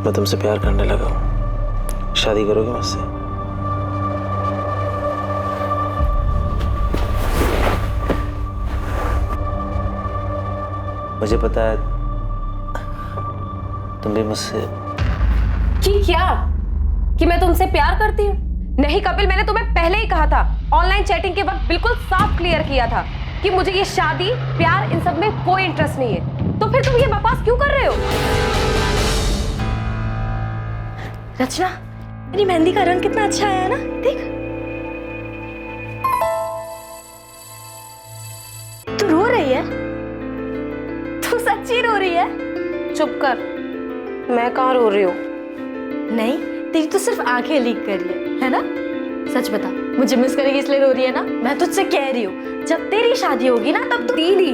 मैं तुमसे प्यार करने लगा हूँ। शादी करोगे मुझसे? मुझे पता है तुम भी मुझसे। कि क्या? कि मैं तुमसे प्यार करती हूँ? नहीं कपिल, मैंने तुम्हें पहले ही कहा था, ऑनलाइन चैटिंग के वक्त बिल्कुल साफ क्लियर किया था कि मुझे ये शादी प्यार इन सब में कोई इंटरेस्ट नहीं है। तो फिर तुम ये बकवास क्यों कर रहे हो? रचना, मेरी मेहंदी का रंग कितना अच्छा आया ना, देख। तू रो रही है? तू सच्ची रो रही है? चुप कर, मैं कहाँ रो रही हूँ? नहीं, तेरी तो सिर्फ आंखें लीक कर रही है ना? सच बता, मुझे मिस करेगी इसलिए रो रही है ना? मैं तुझसे कह रही हूँ, जब तेरी शादी होगी ना तब तो। दीदी,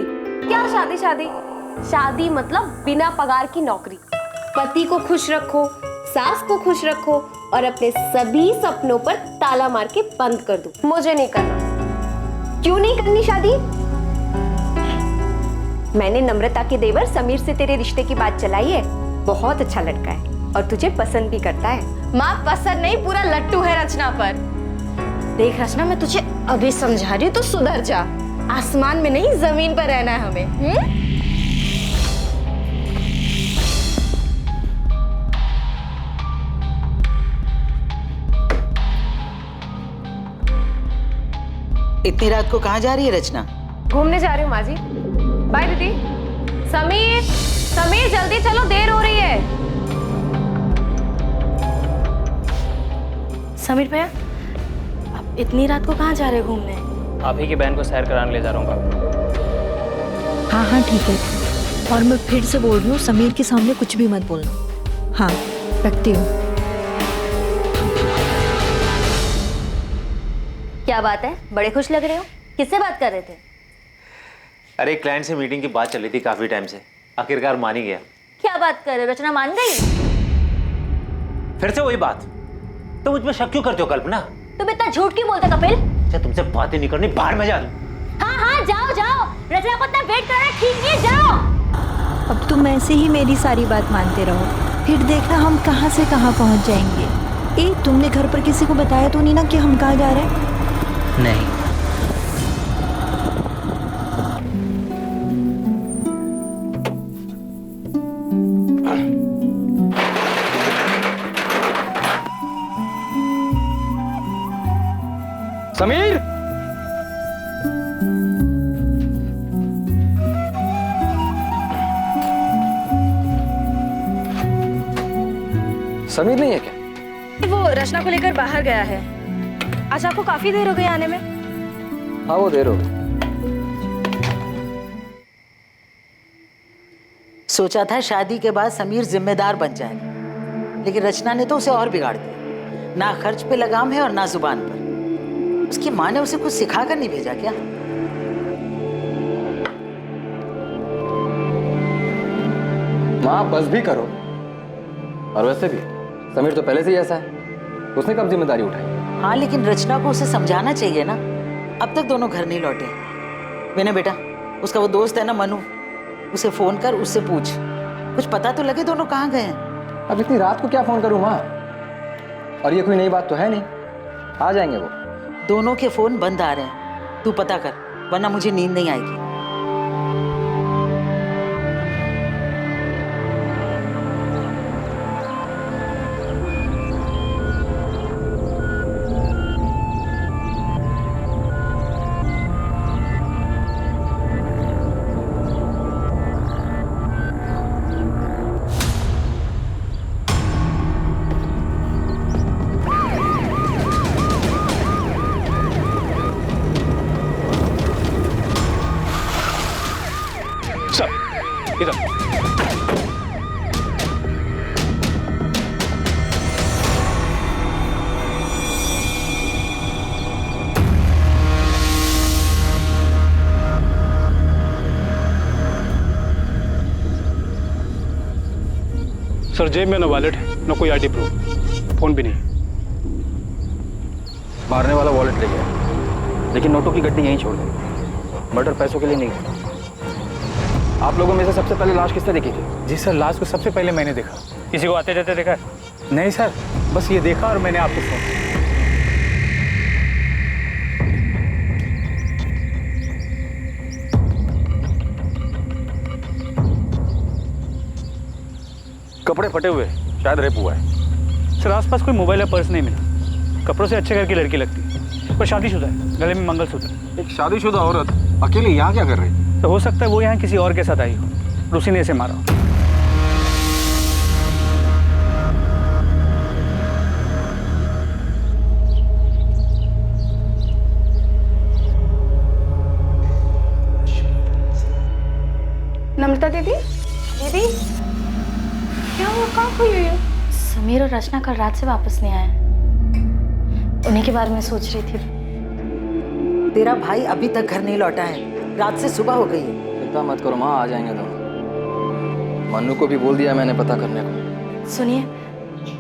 क्या शादी? शादी मतलब बिना पगार की नौकरी। पति को खुश रखो, सास को खुश रखो और अपने सभी सपनों पर ताला मार के बंद कर दो। मुझे नहीं करना। क्यों नहीं करनी शादी? मैंने नम्रता के देवर समीर से तेरे रिश्ते की बात चलाई है। बहुत अच्छा लड़का है और तुझे पसंद भी करता है। माँ, पसंद नहीं, पूरा लट्टू है रचना पर। देख रचना, मैं तुझे अभी समझा रही हूँ, तो सुधर जा। आसमान में नहीं, जमीन पर रहना है हमें। इतनी रात को कहाँ जा रही है रचना? घूमने जा रही हूँ माँ जी। बाय दीदी। समीर जल्दी चलो, देर हो रही है। समीर भैया, आप इतनी रात को कहाँ जा रहे हो घूमने? आप ही की बहन को सैर कराने ले जा रहा हूँ बाबू। हाँ ठीक है। और मैं फिर से बोल रही हूँ, समीर के सामने कुछ भी मत बोलना। हाँ, रखती हूँ। क्या बात है, बड़े खुश लग रहे हो? किससे बात कर रहे थे? अरे क्लाइंट से मीटिंग की बात चल रही थी काफी टाइम से, आखिरकार मान ही गया। क्या बात कर रहे हो? रचना मान गई? फिर से वही बात। तो मुझ पर शक क्यों करते हो कल्पना? तुम इतना झूठ क्यों बोलते कपिल? अच्छा तुमसे बातें नहीं करनी, बाहर में जा दूं। हाँ जाओ। रचना को इतना वेट करना ठीक नहीं है, जाओ। अब तुम ऐसे ही मेरी सारी बात मानते रहो, फिर देखना हम कहाँ से कहाँ पहुँच जाएंगे। तुमने घर पर किसी को बताया तो नहीं ना कि हम कहाँ जा रहे हैं? नहीं। समीर, समीर नहीं है क्या? वो रचना को लेकर बाहर गया है। आज आपको काफी देर हो गई आने में। हाँ, वो देर हो गई। सोचा था शादी के बाद समीर जिम्मेदार बन जाएगा, लेकिन रचना ने तो उसे और बिगाड़ दिया। ना खर्च पे लगाम है और ना जुबान पर। उसकी माँ ने उसे कुछ सिखा कर नहीं भेजा क्या? माँ, बस भी करो। और वैसे भी समीर तो पहले से ही ऐसा है, उसने कब जिम्मेदारी उठाई? हाँ, लेकिन रचना को उसे समझाना चाहिए ना। अब तक दोनों घर नहीं लौटे। मैंने बेटा, उसका वो दोस्त है ना मनु, उसे फोन कर, उससे पूछ, कुछ पता तो लगे दोनों कहाँ गए हैं। अब इतनी रात को क्या फोन करूँ माँ? और ये कोई नई बात तो है नहीं, आ जाएंगे वो। दोनों के फोन बंद आ रहे हैं, तू पता कर, वरना मुझे नींद नहीं आएगी। इधर। सर, जेब में ना वॉलेट है, ना कोई आईडी प्रूफ, फोन भी नहीं। मारने वाला वॉलेट ले गया, लेकिन नोटों की गड्डी यहीं छोड़ दी। मर्डर पैसों के लिए नहीं हुआ। आप लोगों में से सबसे पहले लाश किसने देखी थी? जी सर, लाश को सबसे पहले मैंने देखा। किसी को आते जाते देखा है? नहीं सर, बस ये देखा और मैंने आपको फोन किया। कपड़े फटे हुए, शायद रेप हुआ है। सर आसपास कोई मोबाइल या पर्स नहीं मिला। कपड़ों से अच्छे घर की लड़की लगती है, पर शादीशुदा है, गले में मंगलसूत्र। एक शादीशुदा औरत अकेले यहाँ क्या कर रही? तो हो सकता है वो यहाँ किसी और के साथ आई हो और उसी ने इसे मारा हो। नम्रता दीदी, दीदी क्या हुआ, कहाँ खोई हुई हो? समीर और रचना कल रात से वापस नहीं आए। उन्हीं के बारे में सोच रही थी। तेरा भाई अभी तक घर नहीं लौटा है, रात से सुबह हो गई है। चिंता मत करो माँ, आ जाएंगे दोनों। मन्नू को भी बोल दिया मैंने पता करने को। सुनिए,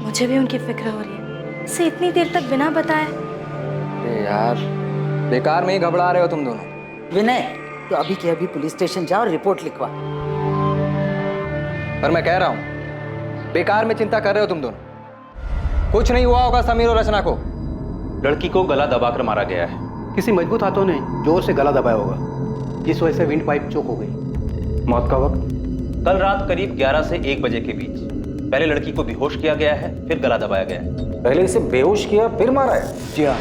मुझे भी उनकी फिक्र हो रही है। इसे इतनी देर तक बिना बताए। अरे यार, बेकार में ही घबरा रहे हो तुम दोनों। विनय, तो अभी के अभी पुलिस स्टेशन जाओ और रिपोर्ट लिखवा। पर मैं कह रहा हूँ, बेकार में चिंता कर रहे हो तुम दोनों। कुछ नहीं हुआ होगा समीर और रचना को। लड़की को गला दबाकर मारा गया है। किसी मजबूत हाथों ने जोर से गला दबाया होगा, जिस वजह से विंड पाइप चोक हो गई। मौत का वक्त कल रात करीब 11 से 1 बजे के बीच। पहले लड़की को बेहोश किया गया है, फिर गला दबाया गया है। पहले इसे बेहोश किया फिर मारा है? जी हाँ,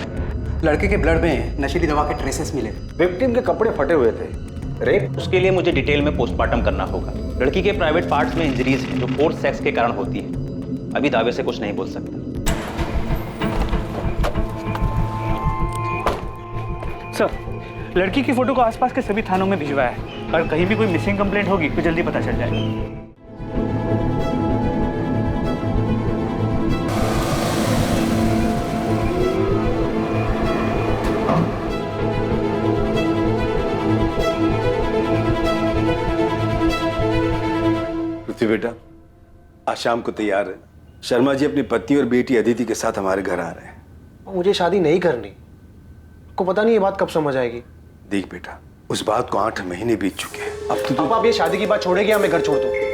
लड़के के ब्लड में नशीली दवा के ट्रेसेस मिले। विक्टिम के कपड़े फटे हुए थे। रेप? उसके लिए मुझे डिटेल में पोस्टमार्टम करना होगा। लड़की के प्राइवेट पार्ट्स में इंजरीज हैं जो फोर्स सेक्स के कारण होती है। अभी दावे से कुछ नहीं बोल सकता। सर, लड़की की फोटो को आसपास के सभी थानों में भिजवाया है और कहीं भी कोई मिसिंग कंप्लेंट होगी तो जल्दी पता चल जाएगा। पृथ्वी बेटा, आज शाम को तैयार है। शर्मा जी अपनी पत्नी और बेटी अदिति के साथ हमारे घर आ रहे हैं। मुझे शादी नहीं करनी। को पता नहीं ये बात कब समझ आएगी। देख बेटा, उस बात को 8 महीने बीत चुके हैं। अब आप ये शादी की बात छोड़ेगी या मैं घर छोड़ दूं?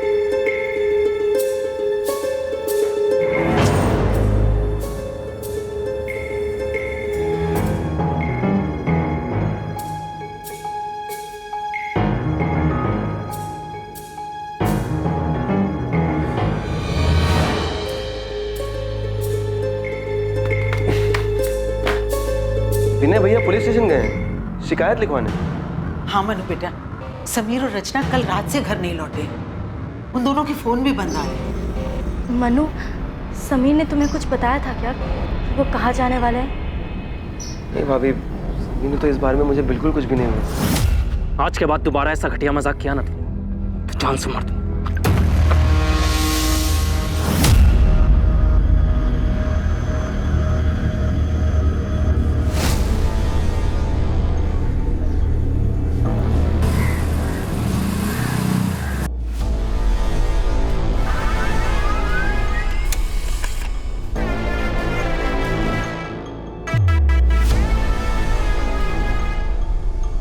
विनय भैया पुलिस स्टेशन गए हैं शिकायत लिखवाने। हाँ मनु बेटा, समीर और रचना कल रात से घर नहीं लौटे। उन दोनों के फोन भी बंद आ रहे। मनु, समीर ने तुम्हें कुछ बताया था क्या? वो कहाँ जाने वाले हैं? नहीं भाभी, इन्हें तो इस बारे में मुझे बिल्कुल कुछ भी नहीं हुआ। आज के बाद दोबारा ऐसा घटिया मजाक किया ना तो जान से मार दूं।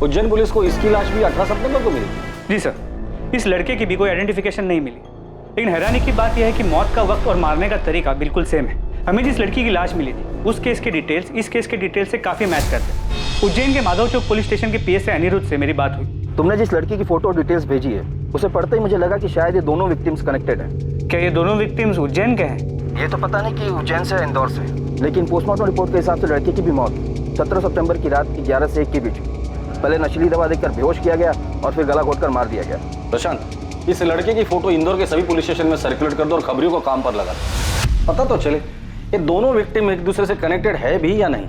उज्जैन पुलिस को इसकी लाश भी 18 सितंबर को मिली। जी सर, इस लड़के की भी कोई आइडेंटिफिकेशन नहीं मिली। लेकिन हैरानी की बात यह है कि मौत का वक्त और मारने का तरीका बिल्कुल सेम है। हमें जिस लड़की की लाश मिली थी उस केस के डिटेल्स इस केस के डिटेल्स से काफी मैच करते हैं। उज्जैन के माधव चौक पुलिस स्टेशन के पीएसआई अनिरुद्ध से मेरी बात हुई। तुमने जिस लड़की की फोटो और डिटेल्स भेजी है उसे पढ़ते ही मुझे लगा कि शायद ये दोनों विक्टिम्स कनेक्टेड हैं। क्या ये दोनों विक्टिम्स उज्जैन के हैं? ये तो पता नहीं कि उज्जैन से इंदौर से, लेकिन पोस्टमार्टम रिपोर्ट के हिसाब से लड़की की भी मौत 17 सितंबर की रात की 11 से 1 के बीच। पहले नशीली दवा देकर बेहोश किया गया और फिर गला घोटकर मार दिया गया। प्रशांत, इस लड़के की फोटो इंदौर के सभी पुलिस स्टेशन में सर्कुलेट कर दो और खबरियों को काम पर लगा दो। पता तो चले ये दोनों विक्टिम एक दूसरे से कनेक्टेड है भी या नहीं।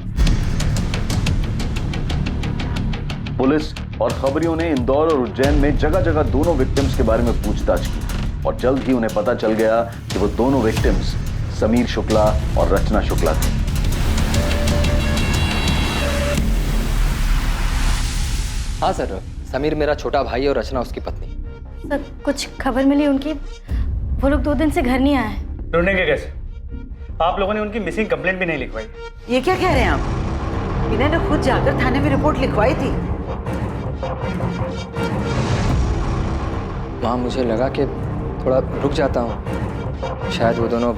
पुलिस और खबरियों ने इंदौर और उज्जैन में जगह जगह दोनों विक्टिम्स के बारे में पूछताछ की और जल्द ही उन्हें पता चल गया कि वो दोनों विक्टिम्स समीर शुक्ला और रचना शुक्ला थे। हाँ सर, समीर मेरा छोटा भाई और रचना उसकी पत्नी। सर, कुछ खबर मिली उनकी? वो लोग 2 दिन से घर नहीं आए हैं। ढूंढेंगे कैसे? आप लोगों ने उनकी मिसिंग कंप्लेंट भी नहीं लिखवाई। ये क्या कह रहे हैं आप? विनय ने खुद जाकर थाने में रिपोर्ट लिखवाई थी। माँ, मुझे लगा कि थोड़ा रुक जाता हूँ, शायद वो दोनों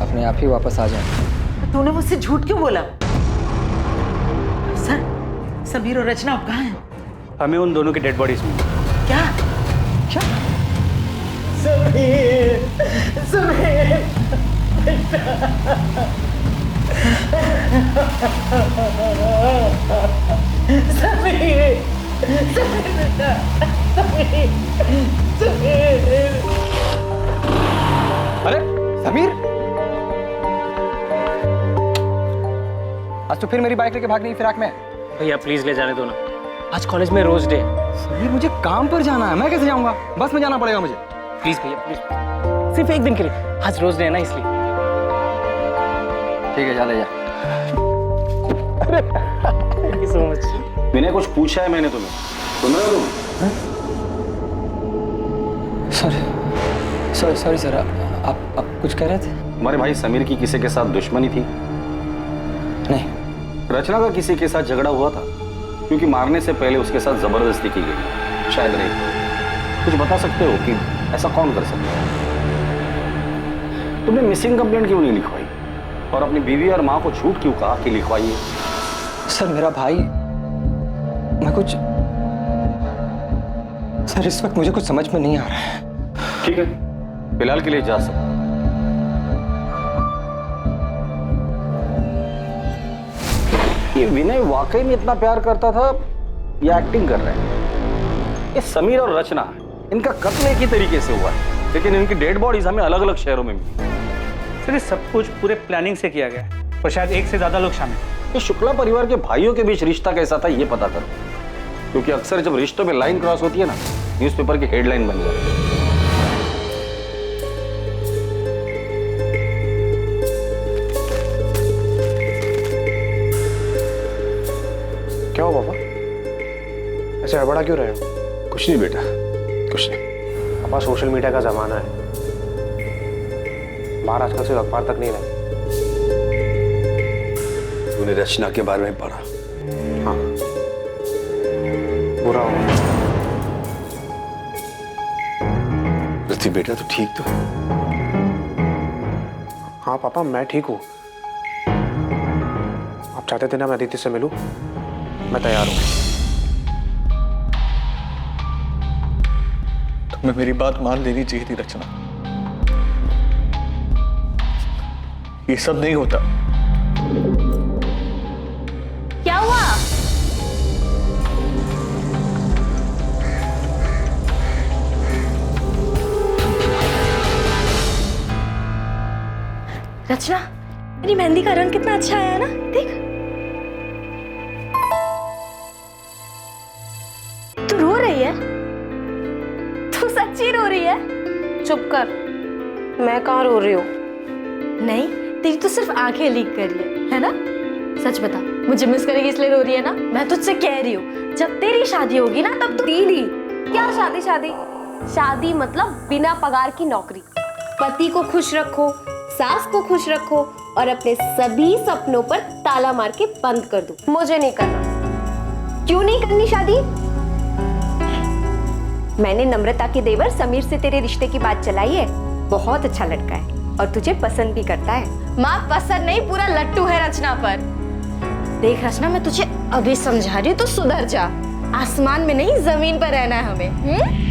अपने आप ही वापस आ जाएं। तूने मुझसे झूठ क्यों बोला? सर, समीर और रचना अब कहाँ हैं? हमें उन दोनों की डेड बॉडीज मिली। क्या? क्या? समीर, समीर, समीर, अरे समीर, आज तो फिर मेरी बाइक लेके भागने की फिराक में। भैया प्लीज ले जाने दो ना, आज कॉलेज में रोज डे। समीर मुझे काम पर जाना है, मैं कैसे जाऊंगा? बस में जाना पड़ेगा मुझे। प्लीज भैया प्लीज, सिर्फ एक दिन के लिए, आज रोज डे है ना इसलिए। ठीक है, जा ले जा। Thank you so much. Vinay कुछ पूछा है मैंने तुम्हें, सुन रहे हो तुम? सॉरी सर, आप कुछ कह रहे थे? हमारे भाई समीर की किसी के साथ दुश्मनी थी? नहीं। रचना का किसी के साथ झगड़ा हुआ था? क्योंकि मारने से पहले उसके साथ जबरदस्ती की गई, शायद नहीं। कुछ बता सकते हो कि ऐसा कौन कर सकता है? तुमने मिसिंग कंप्लेंट क्यों नहीं लिखवाई और अपनी बीवी और माँ को झूठ क्यों कहा कि लिखवाइए? सर मेरा भाई, मैं कुछ, सर इस वक्त मुझे कुछ समझ में नहीं आ रहा है। ठीक है, फिलहाल के लिए जा सकते। ये विनय वाकई में इतना प्यार करता था या एक्टिंग कर रहे हैं? ये समीर और रचना, इनका कत्ल एक ही तरीके से हुआ है, लेकिन इनकी डेड बॉडीज हमें अलग अलग शहरों में मिली। सर ये सब कुछ पूरे प्लानिंग से किया गया है और शायद एक से ज्यादा लोग शामिल हैं। ये शुक्ला परिवार के भाइयों के बीच रिश्ता कैसा था ये पता करो, क्योंकि अक्सर जब रिश्तों में लाइन क्रॉस होती है ना, न्यूज़पेपर की हेडलाइन बन जाती है। क्या हो पापा, ऐसे हड़बड़ा क्यों रहे हो? कुछ नहीं बेटा, कुछ नहीं। पापा सोशल मीडिया का जमाना है, बाहर आजकल सिर्फ अखबार तक नहीं रहे। तूने रचना के बारे में पढ़ा? हाँ, बुरा हो। पृथ्वी बेटा तू ठीक तो है? हाँ पापा मैं ठीक हूँ। आप चाहते थे ना मैं अदिति से मिलूं, मैं तैयार हूँ। तुम्हें मेरी बात मान लेनी चाहिए थी रचना। ये सब नहीं होता। क्या हुआ? रचना, मेरी मेहंदी का रंग कितना अच्छा आया है ना, देख। तू रो रही है? तू सच्ची रो रही है? चुप कर, मैं कहाँ रो रही हूँ? नहीं, तेरी तो सिर्फ आंखें लीक कर रही है ना? सच बता, मुझे मिस करेगी इसलिए रो रही है ना? मैं तुझसे कह रही हूँ, जब तेरी शादी होगी ना तब तू। दीदी, क्या शादी? शादी शादी मतलब बिना पगार की नौकरी। पति को खुश रखो, सास को खुश रखो और अपने सभी सपनों पर ताला मार के बंद कर दो। मुझे नहीं करना। क्यों नहीं करनी शादी? मैंने नम्रता के देवर समीर से तेरे रिश्ते की बात चलाई है। बहुत अच्छा लड़का है और तुझे पसंद भी करता है। माँ पसंद नहीं, पूरा लट्टू है रचना पर। देख रचना, मैं तुझे अभी समझा रही हूँ, तो सुधर जा। आसमान में नहीं, जमीन पर रहना है हमें।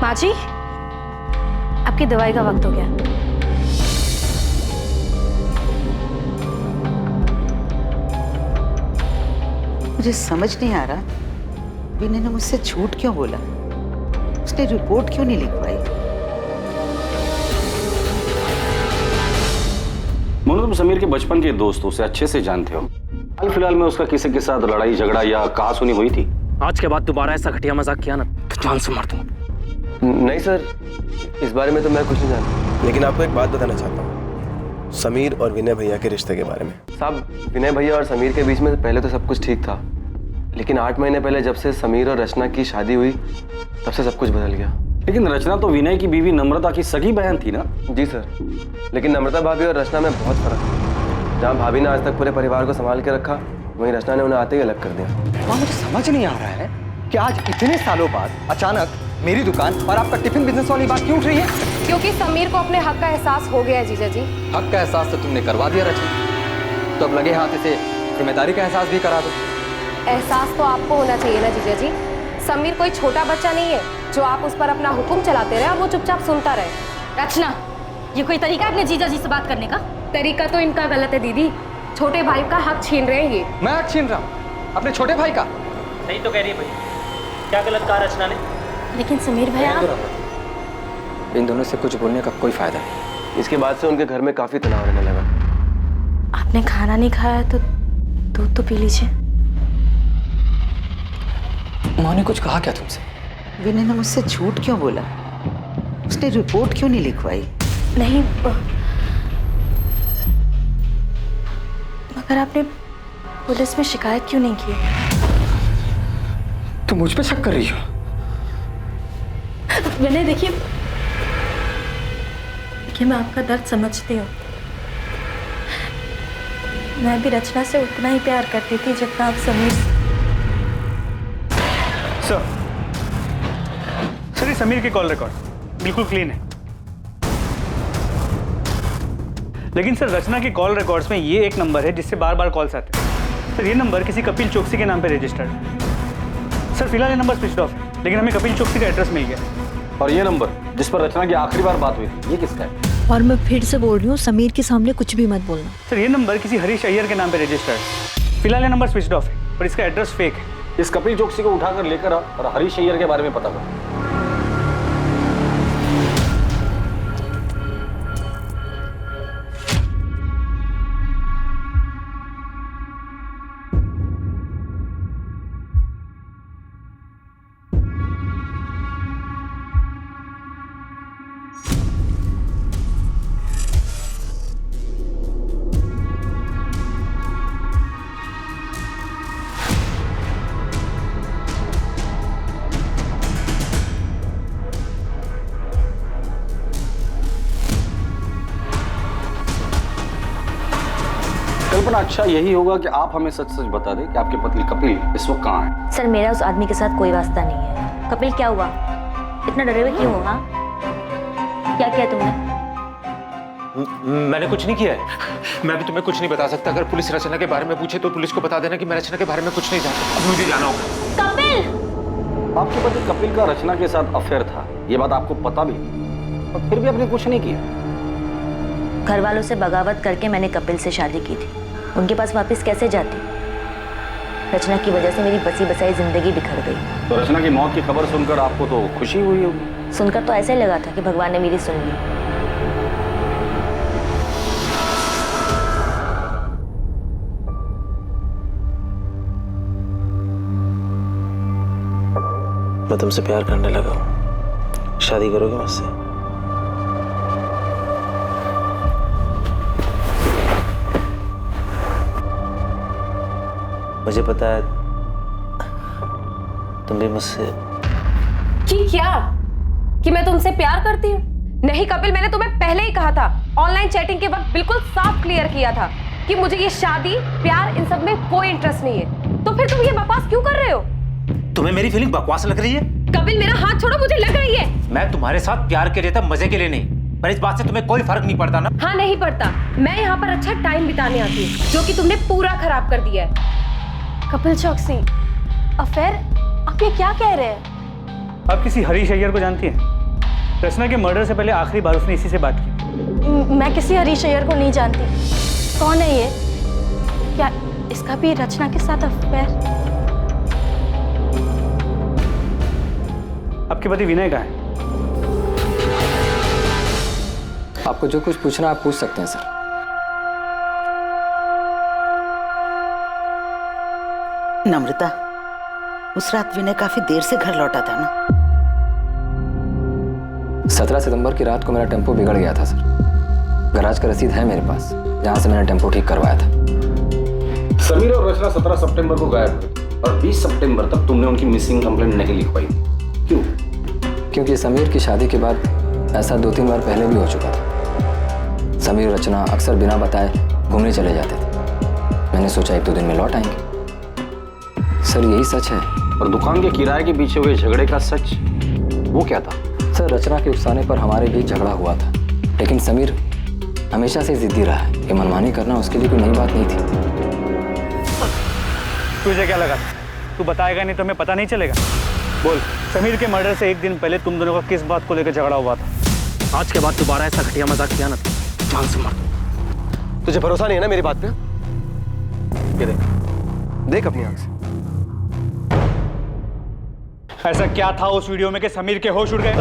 माँ जी, आपकी दवाई का वक्त हो गया। मुझे समझ नहीं आ रहा विनय ने मुझसे झूठ क्यों बोला, उसने रिपोर्ट क्यों नहीं लिखवाई। मोनू, तुम समीर के बचपन के दोस्त हो, उसे अच्छे से जानते हो। हाल फिलहाल में उसका किसी के साथ लड़ाई झगड़ा या कहासुनी हुई थी? आज के बाद दोबारा ऐसा घटिया मजाक किया ना तो जान से मार दूंगा। नहीं सर, इस बारे में तो मैं कुछ नहीं जानता, लेकिन आपको एक बात बताना चाहता हूँ समीर और विनय भैया के रिश्ते के बारे में। साहब, विनय भैया और समीर के बीच में पहले तो सब कुछ ठीक था, लेकिन 8 महीने पहले जब से समीर और रचना की शादी हुई तब से सब कुछ बदल गया। लेकिन रचना तो विनय की बीवी नम्रता की सगी बहन थी ना? जी सर, लेकिन नम्रता भाभी और रचना में बहुत फर्क है। जहाँ भाभी ने आज तक पूरे परिवार को संभाल के रखा, वहीं रचना ने उन्हें आते ही अलग कर दिया। माँ मुझे समझ नहीं आ रहा है कि आज इतने सालों बाद अचानक मेरी दुकान और आपका टिफिन बिजनेस वाली बात क्यों उठ रही है? क्योंकि समीर को अपने हक का एहसास हो गया है जीजा जी। हक का एहसास तो तुमने करवा दिया रचना, तो अब लगे हाथ इसे जिम्मेदारी का एहसास भी करा दो। एहसास तो आपको होना चाहिए ना जीजा जी। समीर कोई छोटा बच्चा नहीं है जो आप उस पर अपना हुक्म चलाते रहे और वो चुपचाप सुनता रहे। रचना, ये कोई तरीका है अपने जीजा जी से बात करने का? तरीका तो इनका गलत है दीदी। छोटे भाई का हक छीन रहे हैं ये। मैं हक छीन रहा हूँ अपने छोटे भाई का? सही तो कह रही है भाई, क्या गलत कहा रचना ने? लेकिन समीर भैया, इन दोनों से कुछ बोलने का कोई फायदा नहीं। इसके बाद से उनके घर में काफी तनाव रहने लगा। आपने खाना नहीं खाया तो दूध तो पी लीजिए। उन्होंने कुछ कहा क्या तुमसे? विनय ने मुझसे झूठ क्यों बोला? उसने रिपोर्ट क्यों नहीं लिखवाई? नहीं, मगर आपने पुलिस में शिकायत क्यों नहीं की? तुम मुझ पे शक कर रही हो? विनय देखिए, मैं आपका दर्द समझती हूँ। मैं भी रचना से उतना ही प्यार करती थी जितना आप समीर से। सर ये समीर की कॉल रिकॉर्ड बिल्कुल क्लीन है, लेकिन सर रचना की कॉल रिकॉर्ड्स में ये एक नंबर है जिससे बार बार कॉल्स आते हैं। सर ये नंबर किसी कपिल चौकसी के नाम पे रजिस्टर्ड है। सर फिलहाल ये नंबर स्विच ऑफ है, लेकिन हमें कपिल चौकसी का एड्रेस मिल गया। और ये नंबर जिस पर रचना की आखिरी बार बात हुई थी, ये किसका है? और मैं फिर से बोल रही हूँ, समीर के सामने कुछ भी मत बोलना। सर ये नंबर किसी हरीश अय्यर के नाम पे रजिस्टर्ड है। फिलहाल ये नंबर स्विच ऑफ है और इसका एड्रेस फेक है। इस कपिल चौकसी को उठाकर लेकर आ और हरीश अय्यर के बारे में पता कर। कल्पना, अच्छा यही होगा कि आप हमें सच सच बता दें कि आपके पति कपिल इस वक्त कहाँ है? सर मेरा उस आदमी के साथ कोई वास्ता नहीं है। कपिल क्या हुआ? इतना डरे हुए क्यों हो? हाँ, क्या किया तुमने? मैंने कुछ नहीं किया है। मैं भी तुम्हें कुछ नहीं बता सकता। अगर पुलिस रचना के बारे में पूछे तो पुलिस को बता देना कि मैं रचना के बारे में कुछ नहीं जानता। अब मुझे जाना होगा। कपिल! आपके पति कपिल का रचना के साथ अफेयर था, ये बात आपको पता भी, और फिर भी आपने कुछ नहीं किया। घर वालों से बगावत करके मैंने कपिल से शादी की थी। उनके पास वापस कैसे जाती? रचना की वजह से मेरी बसी बसाई जिंदगी बिखर गई। तो रचना की मौत की खबर सुनकर आपको तो खुशी हुई होगी? सुनकर तो ऐसे लगा था कि भगवान ने मेरी सुन ली। मैं तुमसे प्यार करने लगा हूँ। शादी करोगे मुझसे? मुझे पता है तुम भी मुझसे। कि क्या? कि मैं तुमसे प्यार करती हूँ? नहीं कपिल, मैंने तुम्हें पहले ही कहा था। ऑनलाइन चैटिंग के वक्त बिल्कुल साफ क्लियर किया था कि मुझे ये शादी, प्यार, इन सब में कोई इंटरेस्ट नहीं है। तो फिर तुम ये बकवास क्यों कर रहे हो? तुम्हें मेरी फीलिंग बकवास लग रही है? कपिल मेरा हाथ छोड़ो, मुझे लग रही है। मैं तुम्हारे साथ प्यार के लिए था, मजे के लिए नहीं। पर इस बात से तुम्हें कोई फर्क नहीं पड़ता ना? हाँ नहीं पड़ता। मैं यहाँ पर अच्छा टाइम बिताने आती हूँ, जो कि तुमने पूरा खराब कर दिया है। कपिल चौकसी अफेयर? आप ये क्या कह रहे हैं? आप किसी हरीश अय्यर को जानती हैं? रचना के मर्डर से पहले आखिरी बार उसने इसी से बात की। मैं किसी हरीश अय्यर को नहीं जानती। कौन है ये? क्या इसका भी रचना के साथ अफेयर? आपके पति विनय कहाँ है? आपको जो कुछ पूछना आप पूछ सकते हैं सर। नम्रता, उस रात विनय काफी देर से घर लौटा था ना? 17 सितंबर की रात को मेरा टेम्पो बिगड़ गया था सर। गैराज का रसीद है मेरे पास, जहां से मैंने टेम्पो ठीक करवाया था। समीर और रचना 17 सितंबर को गायब हुए और 20 सितंबर तक तुमने उनकी मिसिंग कंप्लेंट नहीं लिखवाई। क्यों? क्योंकि समीर की शादी के बाद ऐसा 2-3 बार पहले भी हो चुका था। समीर और रचना अक्सर बिना बताए घूमने चले जाते थे। मैंने सोचा 1-2 दिन में लौट आएंगे। सर यही सच है। और दुकान के किराए के पीछे हुए झगड़े का सच वो क्या था? सर रचना के उकसाने पर हमारे बीच झगड़ा हुआ था, लेकिन समीर हमेशा से जिद्दी रहा है। ये मनमानी करना उसके लिए कोई नई बात नहीं थी। तुझे क्या लगा तू बताएगा नहीं तो हमें पता नहीं चलेगा? बोल, समीर के मर्डर से एक दिन पहले तुम दोनों का किस बात को लेकर झगड़ा हुआ था? आज के बाद दोबारा ऐसा घटिया मजाक किया ना तो जान से मार दूं। तुझे भरोसा नहीं है ना मेरी बात पे? ये देख अपनी आंख से। ऐसा क्या था उस वीडियो में कि समीर के होश उड़ गए?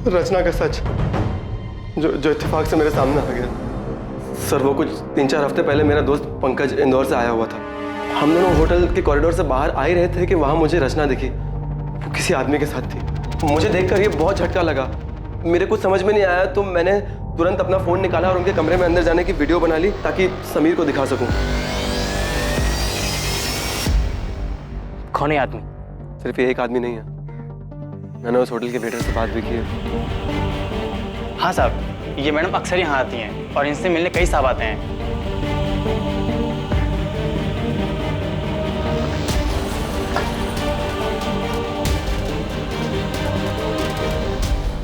रचना का सच जो इत्तेफाक से मेरे सामने आ गया। सर वो कुछ 3-4 हफ्ते पहले मेरा दोस्त पंकज इंदौर से आया हुआ था। हम दोनों होटल के कॉरिडोर से बाहर आ ही रहे थे कि वहां मुझे रचना दिखी। वो किसी आदमी के साथ थी। मुझे देखकर ये बहुत झटका लगा। मेरे कुछ समझ में नहीं आया तो मैंने तुरंत अपना फोन निकाला और उनके कमरे में अंदर जाने की वीडियो बना ली ताकि समीर को दिखा सकूं। कौन है आदमी? सिर्फ ये एक आदमी नहीं है, मैंने उस होटल के वेटर से बात भी की है। हाँ साहब, ये मैडम अक्सर यहाँ आती हैं और इनसे मिलने कई साहब आते हैं।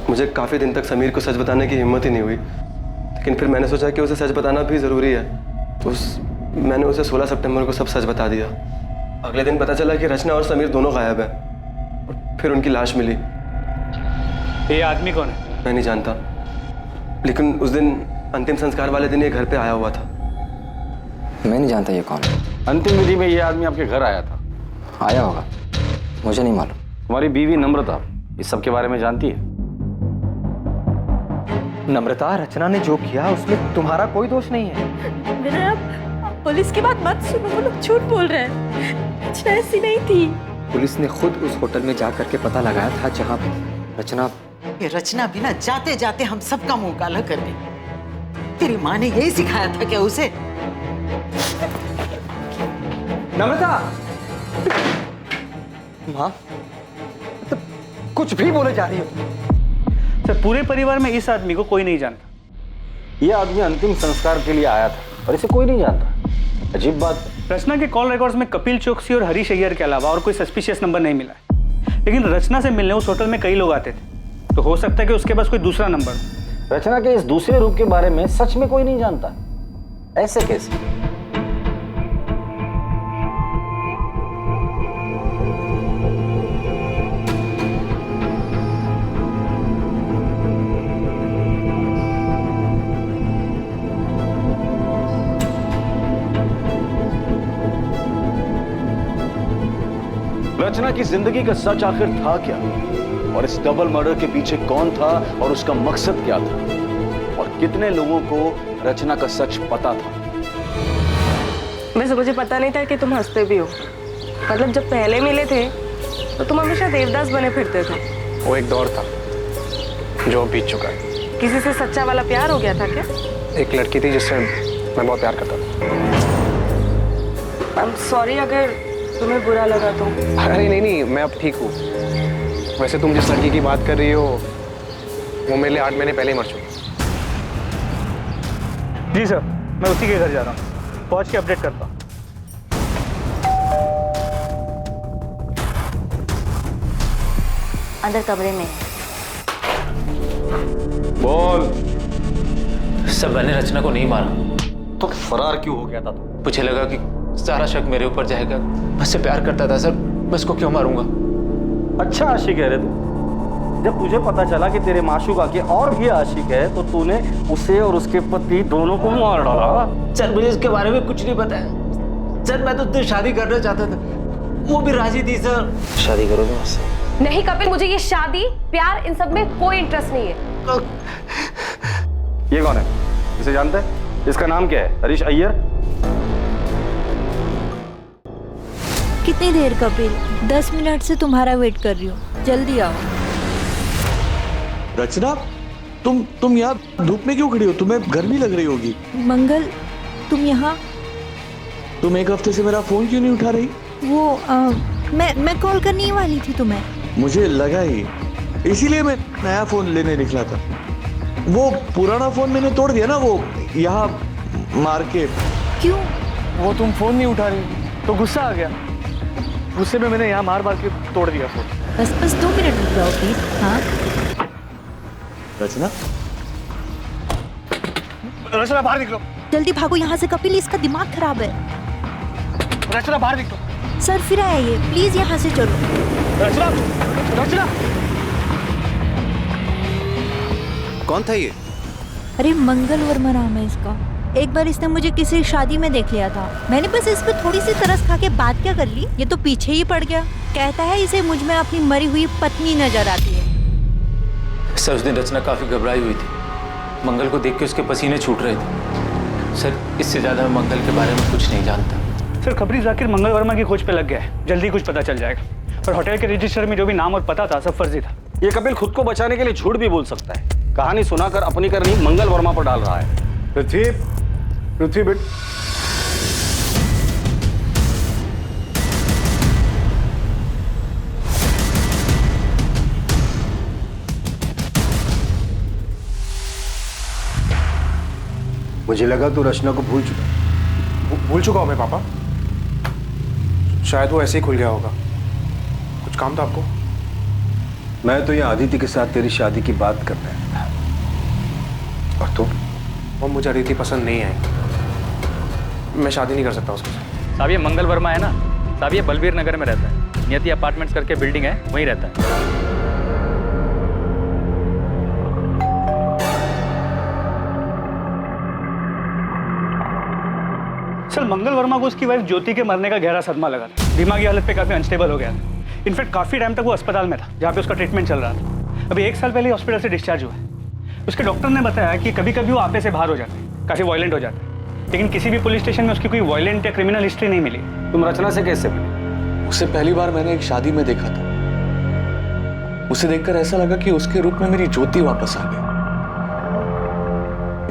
मुझे काफी दिन तक समीर को सच बताने की हिम्मत ही नहीं हुई, लेकिन फिर मैंने सोचा कि उसे सच बताना भी जरूरी है, तो मैंने उसे 16 सितंबर को सब सच बता दिया। अगले दिन पता चला कि रचना और समीर दोनों गायब हैं और फिर उनकी लाश मिली। ये आदमी कौन है? मैं नहीं जानता, लेकिन उस दिन अंतिम संस्कार वाले दिन ये घर पे आया हुआ था। मैं नहीं जानता ये कौन है। अंतिम विधि में ये आदमी आपके घर आया था? आया होगा, मुझे नहीं मालूम। तुम्हारी बीवी नम्रता इस सब के बारे में जानती है? नम्रता, रचना ने जो किया उसमें तुम्हारा कोई दोष नहीं है। मेरे आप पुलिस की बात मत सुनो, वो लोग झूठ बोल रहे हैं। रचना ऐसी नहीं थी। पुलिस ने खुद उस होटल में जा करके पता लगाया था जहां रचना। ये रचना भी ना जाते जाते हम सबका मुंह काला कर दी। तेरी माँ ने यही सिखाया था क्या उसे? नम्रता, माँ तो कुछ भी बोले जा रही हो। सर पूरे परिवार में इस आदमी को कोई नहीं जानता। ये आदमी अंतिम संस्कार के लिए आया था और इसे कोई नहीं जानता। अजीब बात है। रचना के कॉल रिकॉर्ड्स में कपिल चौकसी और हरीश अय्यर के अलावा और कोई सस्पिशियस नंबर नहीं मिला है, लेकिन रचना से मिलने उस होटल में कई लोग आते थे, तो हो सकता है कि उसके पास कोई दूसरा नंबर। रचना के इस दूसरे रूप के बारे में सच में कोई नहीं जानता। ऐसे कैसे? रचना की जिंदगी का सच आखिर था क्या, और इस डबल मर्डर के पीछे कौन था और उसका मकसद क्या था, और कितने लोगों को रचना का सच पता था? वैसे मुझे पता नहीं था कि तुम हंसते भी हो। मतलब जब पहले मिले थे तो तुम हमेशा देवदास बने फिरते थे। वो एक दौर था जो बीत चुका है। किसी से सच्चा वाला प्यार हो गया था क्या? एक लड़की थी जिससे मैं बहुत प्यार करता था। I'm sorry अगर तुम्हें बुरा लगा तो। अरे नहीं, मैं अब ठीक हूँ। वैसे तुम जिस लड़की की बात कर रही हो वो मेरे लिए 8 महीने पहले ही मर चुकी। जी सर, मैं उसी के घर जा रहा हूँ, पहुँच के अपडेट करता हूँ। अंदर कमरे में। बोल। सर मैंने रचना को नहीं मारा। तो फरार क्यों हो गया था? मुझे लगा कि सारा शक मेरे ऊपर जाएगा। मैं उससे प्यार करता था सर, मैं उसको क्यों मारूंगा? अच्छा आशिक है रे तू। जब तुझे पता चला कि तेरे माशूका के और भी आशिक है तो तूने उसे और उसके पति दोनों को मार डाला। सर मुझे इसके बारे में कुछ नहीं पता है सर। मैं तो उससे शादी करना चाहता था, वो भी राजी थी सर। शादी करोगे मुझसे? नहीं कपिल, मुझे ये शादी प्यार इन सब में कोई इंटरेस्ट नहीं है। ये कौन है? इसे जानते हैं? इसका नाम क्या है? हरीश अय्यर। कितनी देर कपिल? 10 मिनट से तुम्हारा वेट कर रही हूँ, जल्दी आओ। रचना, तुम यहाँ धूप में क्यों खड़ी हो? तुम्हें गर्मी लग रही होगी। मंगल, तुम यहाँ? तुम एक हफ्ते से मेरा फोन क्यों नहीं उठा रही? वो मैं कॉल करने ही वाली थी तुम्हें। मुझे लगा ही, इसीलिए मैं नया फोन लेने निकला था। वो पुराना फोन मैंने तोड़ दिया ना, वो यहाँ मार के। क्यों? वो तुम फोन नहीं उठा रही, तो गुस्सा आ गया, गुस्से में मैंने यहाँ मार मार के तोड़ दिया फोन। बस 2 मिनट रुक जाओ प्लीज। हाँ रचना, रचना बाहर निकलो। जल्दी भागो यहाँ से, कपिल इसका दिमाग खराब है। रचना बाहर निकलो। सर फिर आइए प्लीज, यहाँ से चलो। रचना, रचना। कौन था ये? अरे मंगल वर्मा नाम है इसका। एक बार इसने मुझे किसी शादी में देख लिया था, मैंने बस इस पे थोड़ी सी तरस खा के बात क्या कर ली, ये तो पीछे ही पड़ गया। कहता है इसे मुझ में अपनी मरी हुई पत्नी नजर आती है। सर उस दिन रचना काफी घबराई हुई थी, मंगल को देख के उसके पसीने छूट रहे थे। सर इससे ज्यादा मैं मंगल के बारे में कुछ नहीं जानता। सर खबरी जाकिर मंगल वर्मा की खोज पे लग गया है, जल्दी कुछ पता चल जाएगा। और होटल के रजिस्टर में जो भी नाम और पता था सब फर्जी था। ये कपिल खुद को बचाने के लिए झूठ भी बोल सकता है, कहानी सुनाकर अपनी करनी मंगल वर्मा पर डाल रहा है। पृथ्वी बेट, मुझे लगा तू रचना को भूल चुका। भूल चुका हूं मैं पापा, शायद वो ऐसे ही खुल गया होगा। कुछ काम था आपको? मैं तो यहाँ अदिति के साथ तेरी शादी की बात कर रहा था। और तुम? वो मुझे अदिति पसंद नहीं आई, मैं शादी नहीं कर सकता उसके साथ। साहब ये मंगल वर्मा है ना साहब, ये बलबीर नगर में रहता है, नियति अपार्टमेंट्स करके बिल्डिंग है, वहीं रहता है। सर मंगल वर्मा को उसकी वाइफ ज्योति के मरने का गहरा सदमा लगा था, दिमागी हालत पे काफी अनस्टेबल हो गया था। इनफैक्ट काफी टाइम तक वो अस्पताल में था जहाँ पे उसका ट्रीटमेंट चल रहा था। अभी 1 साल पहले हॉस्पिटल से डिस्चार्ज हुआ है। उसके डॉक्टर ने बताया कि कभी कभी वो आपे से बाहर हो जाता है, काफी वायलेंट हो जाता है, लेकिन किसी भी पुलिस स्टेशन में उसकी कोई वायलेंट या क्रिमिनल हिस्ट्री नहीं मिली। तुम रचना से कैसे मिले? उसे पहली बार मैंने एक शादी में देखा था। उसे देखकर ऐसा लगा कि उसके रूप में मेरी ज्योति वापस आ गई,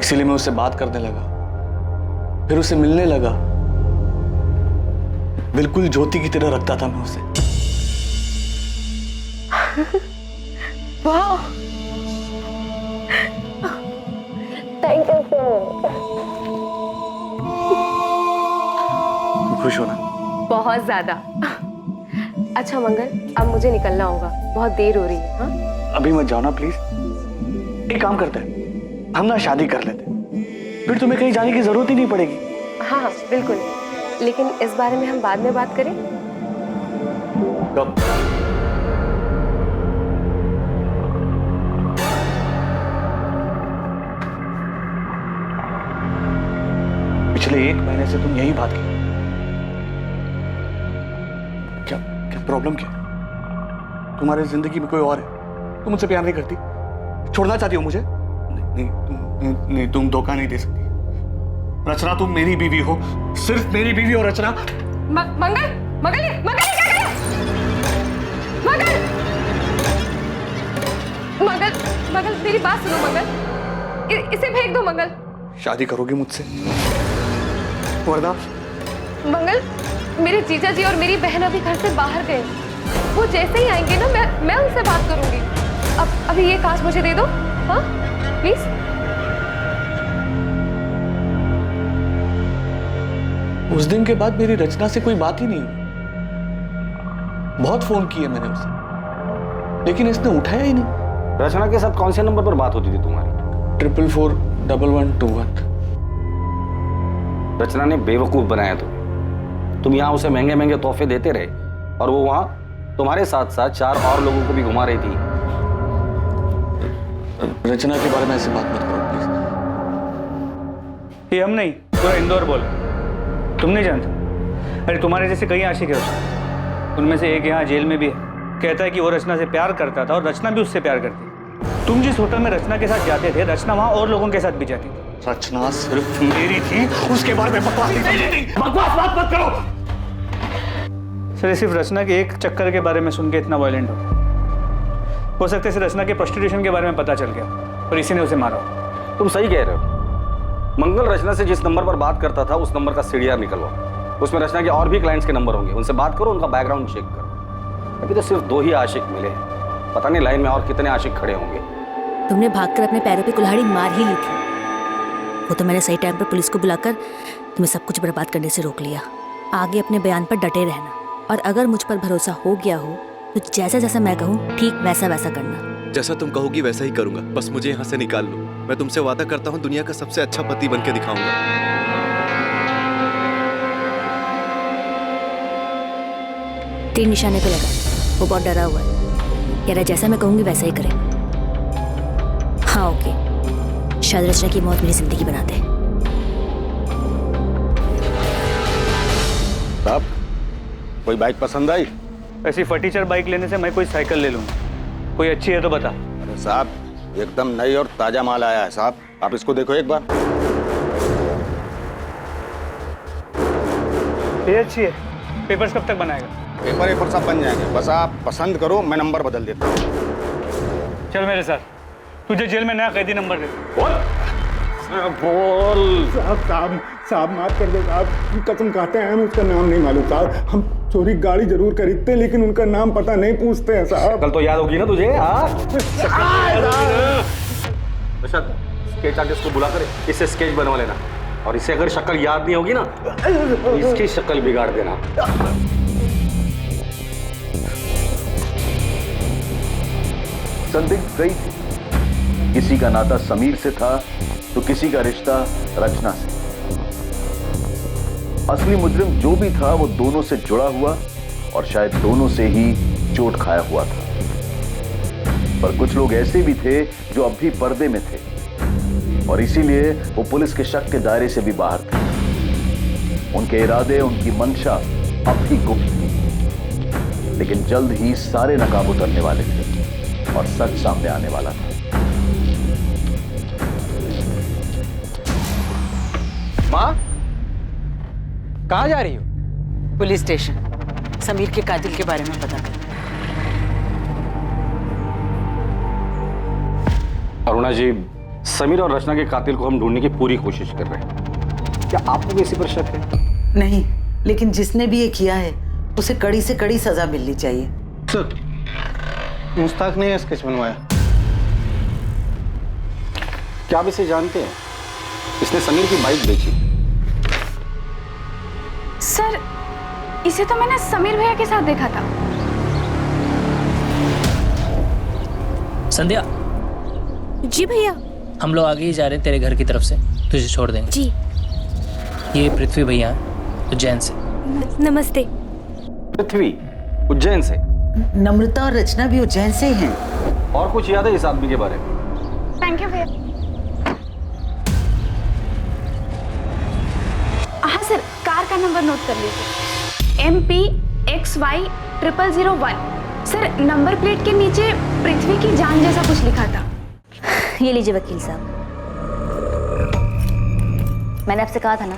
इसीलिए मैं उससे बात करने लगा, फिर उसे मिलने लगा। बिल्कुल ज्योति की तरह रखता था मैं उसे। वाह, थैंक यू सर। खुश हो ना? बहुत ज्यादा। अच्छा मंगल, अब मुझे निकलना होगा, बहुत देर हो रही है। हाँ अभी मत जाओ ना प्लीज। एक काम करते हैं, हम ना शादी कर लेते हैं, फिर तुम्हें कहीं जाने की जरूरत ही नहीं पड़ेगी। हाँ हाँ बिल्कुल, लेकिन इस बारे में हम बाद में बात करें। कब? पिछले 1 महीने से तुम यही बात की। क्या क्या प्रॉब्लम क्या? तुम्हारे जिंदगी में कोई और है? तुम मुझसे प्यार नहीं करती? छोड़ना चाहती हो मुझे? नहीं, तुम धोखा नहीं दे सकती। रचना तुम मेरी बीवी हो, सिर्फ मेरी बीवी हो रचना। मंगल, मंगल, मंगल क्या कर? मंगल, मंगल, मंगल मेरी बात सुनो मंगल, इसे फेंक दो मंगल। शादी करोगे मुझसे? वरना? मंगल, मेरे जीजा जी और मेरी बहन अभी घर से बाहर गए, वो जैसे ही आएंगे ना मैं उनसे बात करूंगी। अब अभी ये कांच मुझे दे दो, हाँ प्लीज। उस दिन के बाद मेरी रचना से कोई बात ही नहीं हुई। बहुत फोन किए मैंने उसे, लेकिन इसने उठाया ही नहीं। रचना के साथ कौन से नंबर पर बात होती थी तुम्हारी? 4441121। रचना ने बेवकूफ बनाया तुम यहाँ उसे महंगे महंगे तोहफे देते रहे और वो वहां तुम्हारे साथ साथ 4 और लोगों को भी घुमा रही थी। रचना के बारे में ऐसे बात मत करो प्लीज। ये हम नहीं, पूरा इंदौर बोल। तुम नहीं जानते? अरे तुम्हारे जैसे कई आशिक है उसके, उनमें से एक यहाँ जेल में भी है। कहता है कि वो रचना से प्यार करता था और रचना भी उससे प्यार करती। तुम जिस होटल में रचना के साथ जाते थे, रचना वहाँ और लोगों के साथ भी जाती थी। रचना सिर्फ मेरी थी, उसके बारे में बकवास बकवास बात मत करो। सर सिर्फ रचना के एक चक्कर के बारे में सुन के इतना वायलेंट हो सकता है रचना के प्रोस्टिट्यूशन के बारे में पता चल गया और इसी ने उसे मारा। तुम सही कह रहे हो। मंगल रचना से जिस नंबर पर बात करता था उस नंबर का सीडीआर निकलवा, उसमें रचना के और भी क्लाइंट्स के नंबर होंगे, उनसे बात करो, उनका बैकग्राउंड चेक करो। अभी तो सिर्फ 2 ही आशिक मिले हैं, पता नहीं लाइन में और कितने आशिक खड़े होंगे। तुमने भागकर अपने पैरों पे कुल्हाड़ी मार ही ली थी। वो तो मैंने सही टाइम पर पुलिस को बुलाकर तुम्हें सब कुछ बर्बाद करने से रोक लिया। आगे अपने बयान पर डटे रहना, और अगर मुझ पर भरोसा हो गया हो तो जैसा जैसा मैं कहूँ ठीक वैसा वैसा करना। जैसा तुम कहोगी वैसा ही करूंगा, बस मुझे यहाँ से निकाल लो। मैं तुमसे वादा करता हूँ दुनिया का सबसे अच्छा पति बन के दिखाऊंगा। तीर निशाने पे लगा, वो बहुत डरा हुआ है, कह रहा जैसा मैं कहूँगी वैसा ही करेगा। हाँ ओके, शायद रचना की मौत मेरी जिंदगी बना दे। साहब, कोई बाइक पसंद आई? ऐसी फटीचर बाइक लेने से मैं कोई साइकिल ले लूंगा। कोई अच्छी है तो बता। अरे साहब, एकदम नई और ताजा माल आया है साहब, आप इसको देखो एक बार। ये अच्छी है। पेपर्स कब तक बनाएगा? पेपर सब बन जाएंगे, बस आप पसंद करो, मैं नंबर बदल देता हूँ। चल मेरे साथ, तुझे जेल में नया कैदी नंबर दे। बोल साहब माफ कर दो साहब, कसम खाते हैं, हमें उसका नाम नहीं मालूम साहब। हम चोरी गाड़ी जरूर खरीदते हैं लेकिन उनका नाम पता नहीं पूछते हैं साहब। कल तो याद होगी ना तुझे? स्केच आर्टिस्ट को बुला कर इससे स्केच बनवा लेना, और इसे अगर शक्ल याद नहीं होगी ना तो इसकी शक्ल बिगाड़ देना। संदिग्ध कई थे, किसी का नाता समीर से था तो किसी का रिश्ता रचना से। असली मुजरिम जो भी था वो दोनों से जुड़ा हुआ और शायद दोनों से ही चोट खाया हुआ था। पर कुछ लोग ऐसे भी थे जो अब भी पर्दे में थे और इसीलिए वो पुलिस के शक के दायरे से भी बाहर थे। उनके इरादे, उनकी मंशा अब भी गुप्त थी, लेकिन जल्द ही सारे नकाब उतरने वाले थे और सच सामने आने वाला था। माँ, कहाँ जा रही हो? पुलिस स्टेशन, समीर के कातिल के बारे में पता कर। अरुणा जी, समीर और रचना के कातिल को हम ढूंढने की पूरी कोशिश कर रहे हैं। क्या आपको किसी पर शक है? नहीं, लेकिन जिसने भी ये किया है उसे कड़ी से कड़ी सजा मिलनी चाहिए। सर, मुश्ताक ने स्केच बनवाया। क्या आप इसे जानते हैं? इसने समीर की बाइक बेची। सर, इसे तो मैंने समीर भैया के साथ देखा था। संध्या। जी भैया। हम लोग आगे ही जा रहे हैं तेरे घर की तरफ से, तुझे छोड़ देंगे। जी। ये पृथ्वी भैया उज्जैन से। नमस्ते। पृथ्वी उज्जैन से? नम्रता और रचना भी उज्जैन से ही हैं। और कुछ याद है इस आदमी के बारे में? थैंक यू भैया। हाँ सर, कार का नंबर नोट कर लीजिए, MP XY0001। Sir, number plate के नीचे पृथ्वी की जान जैसा कुछ लिखा था। ये लीजिए वकील साहब, मैंने आपसे कहा था ना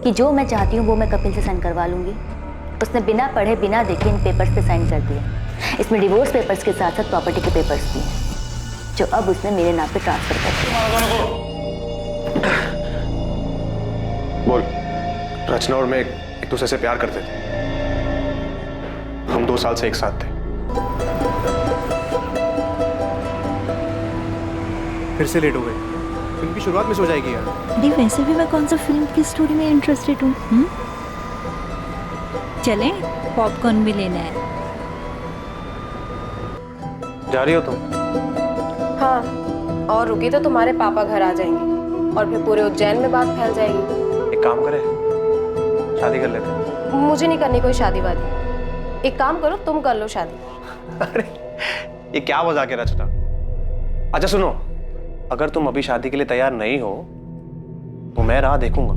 कि जो मैं चाहती हूँ वो मैं कपिल से साइन करवा लूंगी। उसने बिना पढ़े बिना देखे इन पेपर्स पे साइन कर दिया। इसमें डिवोर्स पेपर्स के साथ साथ प्रॉपर्टी के पेपर्स भी हैं, जो अब उसने मेरे नाम पे ट्रांसफर कर दिया। बोल। रचना और मैं एक दूसरे से प्यार करते थे। हम 2 साल से एक साथ थे। फिर से लेट हो गए। फिल्म की शुरुआत में सो जाएगी यार। अरे वैसे भी मैं कौन सा फिल्म की स्टोरी में इंटरेस्टेड हूँ। चलें, पॉपकॉर्न भी लेना है। जा रही हो तुम? हाँ, और रुकी तो तुम्हारे पापा घर आ जाएंगे और फिर पूरे उज्जैन में बात फैल जाएगी। एक काम करें, शादी कर लेते हैं। मुझे नहीं करनी कोई शादी वादी। एक काम करो, तुम कर लो शादी। अरे ये क्या मजाक है रचना? अच्छा सुनो, अगर तुम अभी शादी के लिए तैयार नहीं हो तो मैं राह देखूंगा।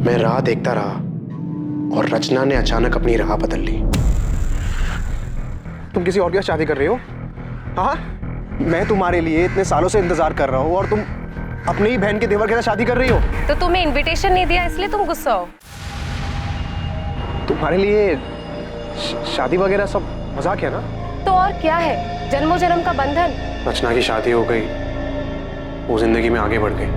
मैं राह देखता रहा और रचना ने अचानक अपनी राह बदल ली। तुम किसी और के साथ शादी कर रही हो? हाँ, मैं तुम्हारे लिए इतने सालों से इंतजार कर रहा हूँ और तुम अपनी ही बहन के देवर के साथ शादी कर रही हो। तो तुम्हें इनविटेशन नहीं दिया इसलिए तुम गुस्सा हो? तुम्हारे लिए शादी वगैरह सब मजाक है ना? तो और क्या है, जन्मों जन्म का बंधन। रचना की शादी हो गई, वो जिंदगी में आगे बढ़ गई,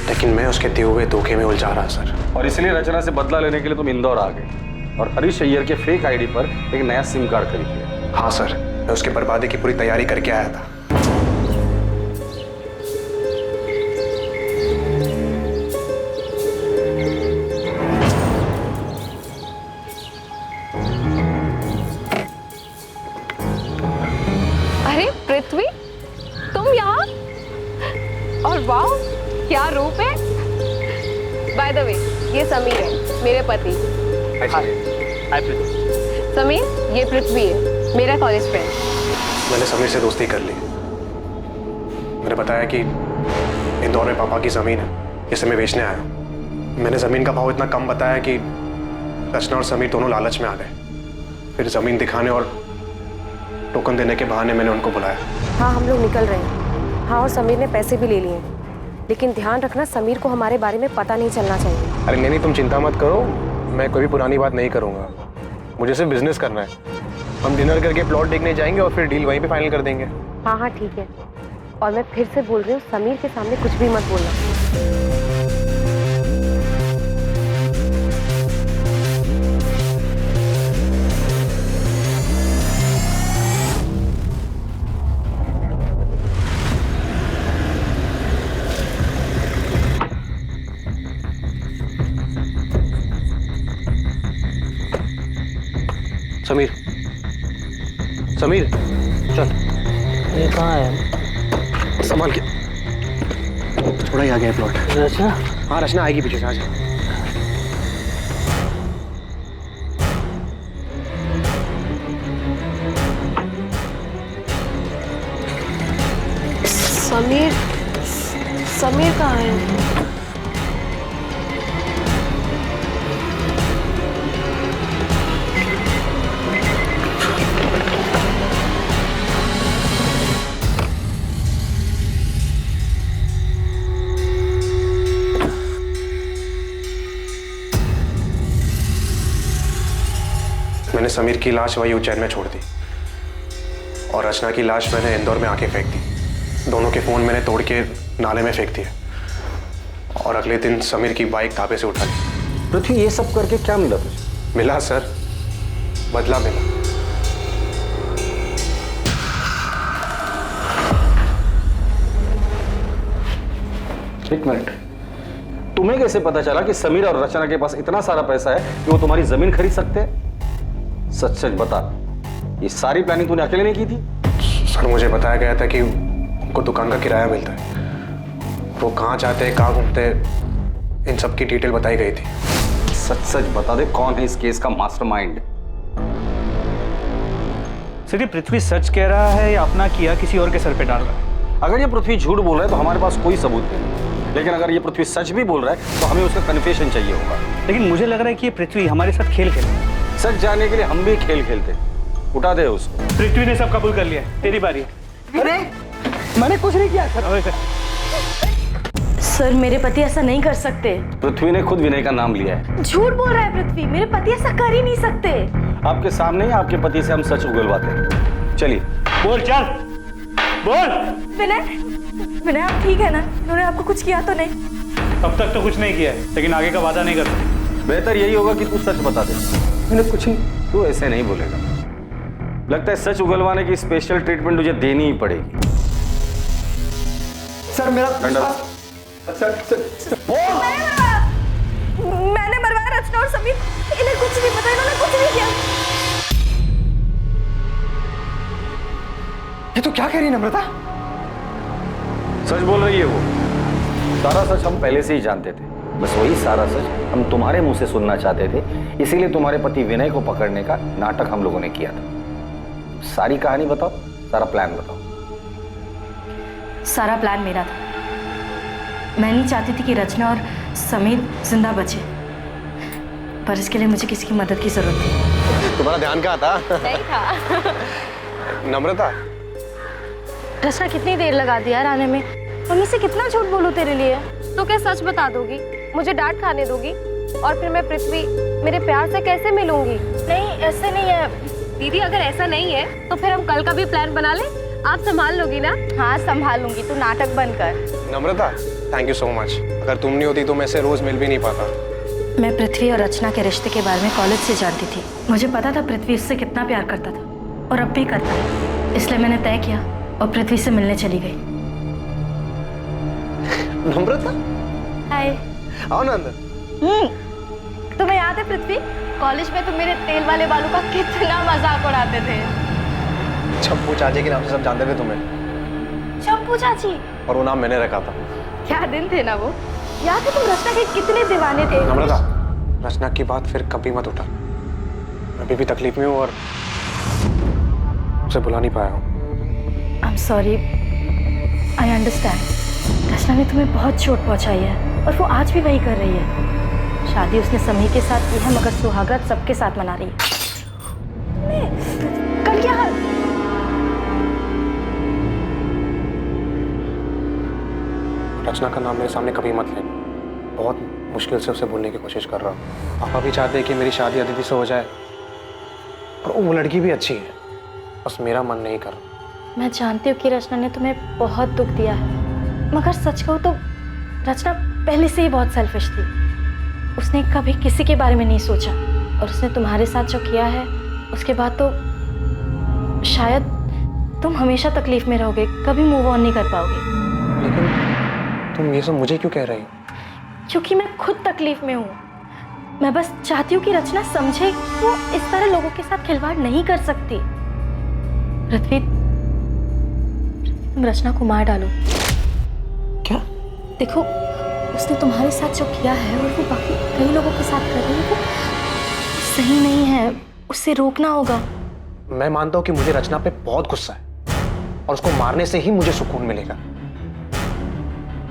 लेकिन मैं उसके दिए हुए धोखे में उलझा रहा सर। और इसलिए रचना से बदला लेने के लिए तुम इंदौर आ गए और हरीश अय्यर के फेक आईडी पर एक नया सिम कार्ड खरीद लिया। हाँ सर, मैं उसके बर्बादी की पूरी तैयारी करके आया था। अरे पृथ्वी, तुम यहाँ? और वाह, क्या रूप है। बाय द वे, ये समीर है, मेरे पति। हाय पृथ्वी। समीर, ये पृथ्वी है, मेरा कॉलेज फ्रेंड। मैंने समीर से दोस्ती कर ली। मैंने बताया कि इंदौर में पापा की ज़मीन है, जिसे मैं बेचने आया हूँ। मैंने ज़मीन का भाव इतना कम बताया कि रचना और समीर दोनों लालच में आ गए। फिर ज़मीन दिखाने और टोकन देने के बहाने मैंने उनको बुलाया। हाँ, हम लोग निकल रहे हैं। हाँ, और समीर ने पैसे भी ले लिए, लेकिन ध्यान रखना समीर को हमारे बारे में पता नहीं चलना चाहिए। अरे नहीं, तुम चिंता मत करो, मैं कोई भी पुरानी बात नहीं करूँगा। मुझे सिर्फ बिजनेस करना है। हम डिनर करके प्लॉट देखने जाएंगे और फिर डील वहीं पे फाइनल कर देंगे। हाँ हाँ ठीक है, और मैं फिर से बोल रही हूँ, समीर के सामने कुछ भी मत बोलना। समीर, समीर चल। ये कहाँ है? संभाल के, थोड़ा ही आ गया प्लॉट। रचना? हाँ, रचना आएगी पीछे से। आ जा। समीर, समीर कहाँ है? मैंने समीर की लाश वही उज्जैन में छोड़ दी और रचना की लाश मैंने इंदौर में आके फेंक दी। दोनों के फोन मैंने तोड़ के नाले में फेंक दिए और अगले दिन समीर की बाइक ढाबे से उठा ली। पृथ्वी, ये सब करके क्या मिला तुझे? मिला सर, बदला मिला। एक मिनट, तुम्हें कैसे पता चला कि समीर और रचना के पास इतना सारा पैसा है कि वो तुम्हारी जमीन खरीद सकते हैं? सच सच बता, ये सारी प्लानिंग तूने अकेले नहीं की थी? सर, मुझे बताया गया था कि उनको दुकान का किराया मिलता है, वो कहाँ जाते हैं, कहाँ घूमते हैं, इन सब की डिटेल बताई गई थी। सच सच बता दे, कौन है इस केस का मास्टरमाइंड? सर, ये पृथ्वी सच कह रहा है या अपना किया किसी और के सर पे डाल रहा है? अगर ये पृथ्वी झूठ बोल रहा है तो हमारे पास कोई सबूत नहीं, लेकिन अगर ये पृथ्वी सच भी बोल रहा है तो हमें उसका कन्फेशन चाहिए होगा। लेकिन मुझे लग रहा है कि ये पृथ्वी हमारे साथ खेल खेल रहा है। सच जानने के लिए हम भी खेल खेलते। उठा दे उसको। पृथ्वी ने सब कबूल कर लिया, तेरी बारी है। अरे मैंने कुछ नहीं किया सर। सर, मेरे पति ऐसा नहीं कर सकते। पृथ्वी ने खुद विनय का नाम लिया है। झूठ बोल रहा है पृथ्वी, मेरे पति ऐसा कर ही नहीं सकते। आपके सामने ही आपके पति से हम सच उगलवाते हैं। चलिए बोल, चल बोल। विनय, विनय आप ठीक है ना? उन्होंने आपको कुछ किया तो नहीं? अब तक तो कुछ नहीं किया है, लेकिन आगे का वादा नहीं करता। बेहतर यही होगा कि तू सच बता दे। मैंने कुछ नहीं। तू ऐसे नहीं बोलेगा। लगता है सच उगलवाने की स्पेशल ट्रीटमेंट तुझे देनी ही पड़ेगी। सर मेरा मैंने मरवाया रचना और समीर, इन्हें कुछ नहीं पता, इन्होंने कुछ नहीं किया। ये तो क्या कह रही है नम्रता? सच बोल रही है वो। सारा सच हम पहले से ही जानते थे, बस वही सारा सच हम तुम्हारे मुंह से सुनना चाहते थे। इसीलिए तुम्हारे पति विनय को पकड़ने का नाटक हम लोगों ने किया था। सारी कहानी बताओ, सारा प्लान बताओ। सारा प्लान मेरा था। मैं नहीं चाहती थी कि रचना और समीर जिंदा बचे, पर इसके लिए मुझे किसी की मदद की जरूरत थी। तुम्हारा ध्यान कहाँ था? नहीं था। नम्रता, रचना कितनी देर लगा दी यार आने में? मम्मी से कितना झूठ बोलूं तेरे लिए? तो क्या सच बता दोगी? मुझे डांट खाने दोगी? और फिर मैं पृथ्वी मेरे प्यार से कैसे मिलूंगी? नहीं, ऐसे नहीं है दीदी। अगर ऐसा नहीं है तो फिर हम कल का भी प्लान बना लें। आप संभाल लोगी ना? हाँ संभाल लूंगी, तू नाटक बंद कर। नम्रता, थैंक यू सो मच। अगर तुम नहीं होती तो मैं ऐसे रोज मिल भी नहीं पाता। मैं पृथ्वी और रचना के रिश्ते के बारे में कॉलेज से जानती थी। मुझे पता था पृथ्वी उससे कितना प्यार करता था और अब भी करता है। इसलिए मैंने तय किया और पृथ्वी से मिलने चली गई। नम्रता, हाय। आओ ना अंदर। तुम्हें याद है पृथ्वी, कॉलेज में तुम मेरे तेल वाले बालों का कितना मजाक उड़ाते थे? चंपू चाची के नाम से सब जानते थे तुम्हें, चंपू चाची? और वो नाम मैंने रखा था। क्या दिन थे ना वो। याद है तुम रचना के कितने दीवाने थे। नम्रता, रचना की बात फिर कभी मत उठा। मैं अभी भी तकलीफ में हूँ और उसे बुला नहीं पाया हूँ। I am sorry, I understand. Rachna ने तुम्हें बहुत चोट पहुंचाई है और वो आज भी वही कर रही है। शादी उसने समीर के साथ की है, मगर सुहागरात सबके साथ मना रही है। कल क्या हाल? रचना का नाम मेरे सामने कभी मत लेना। बहुत मुश्किल से उसे बोलने की कोशिश कर रहा हूँ। पापा भी चाहते हैं कि मेरी शादी अदिति से हो जाए, और वो लड़की भी अच्छी है, बस मेरा मन नहीं कर रहा। मैं जानती हूँ कि रचना ने तुम्हें बहुत दुख दिया है, मगर सच कहूँ तो रचना पहले से ही बहुत सेल्फिश थी। उसने कभी किसी के बारे में नहीं सोचा, और उसने तुम्हारे साथ जो किया है उसके बाद तो शायद तुम हमेशा तकलीफ में रहोगे, कभी मूव ऑन नहीं कर पाओगे। लेकिन तुम ये सब मुझे क्यों कह रही हो? क्योंकि मैं खुद तकलीफ में हूँ। मैं बस चाहती हूँ कि रचना समझे वो इस तरह लोगों के साथ खिलवाड़ नहीं कर सकती। पृथ्वी, तुम रचना को मार डालो। क्या? देखो, उसने तुम्हारे साथ जो किया है और वो बाकी कई लोगों के साथ कर रही है, वो सही नहीं है, उसे रोकना होगा। मैं मानता हूँ कि मुझे रचना पे बहुत गुस्सा है और उसको मारने से ही मुझे सुकून मिलेगा,